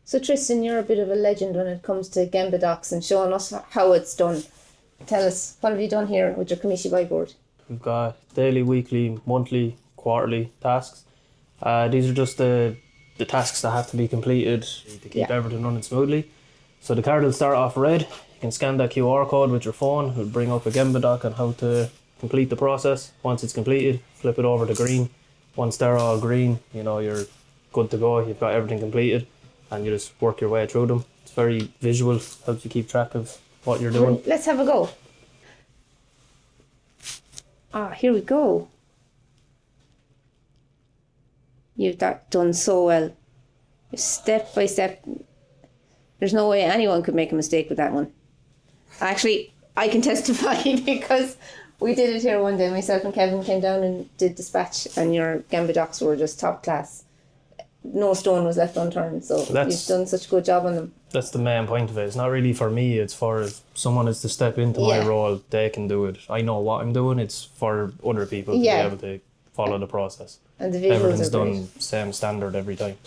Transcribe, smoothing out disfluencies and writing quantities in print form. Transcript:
So Tristan, you're a bit of a legend when it comes to GembaDocs and showing us how it's done. Tell us, what have you done here with your committee by board? We've got daily, weekly, monthly, quarterly tasks. These are just the tasks that have to be completed to keep everything running smoothly. So the card will start off red. You can scan that QR code with your phone. It'll bring up a GembaDoc on how to complete the process. Once it's completed, flip it over to green. Once they're all green, you know, you're good to go. You've got everything completed and you just work your way through them. It's very visual, helps you keep track of what you're doing. Let's have a go. Here we go. You've done so well. Step by step. There's no way anyone could make a mistake with that one. Actually, I can testify because we did it here one day. Myself and Kevin came down and did dispatch, and your GembaDocs were just top class. No stone was left unturned, so you've done such a good job on them. That's the main point of it. It's not really for me, it's for if someone is to step into my role, they can do it. I know what I'm doing, it's for other people to be able to follow the process. And the visuals Everything's are great. done same standard every time.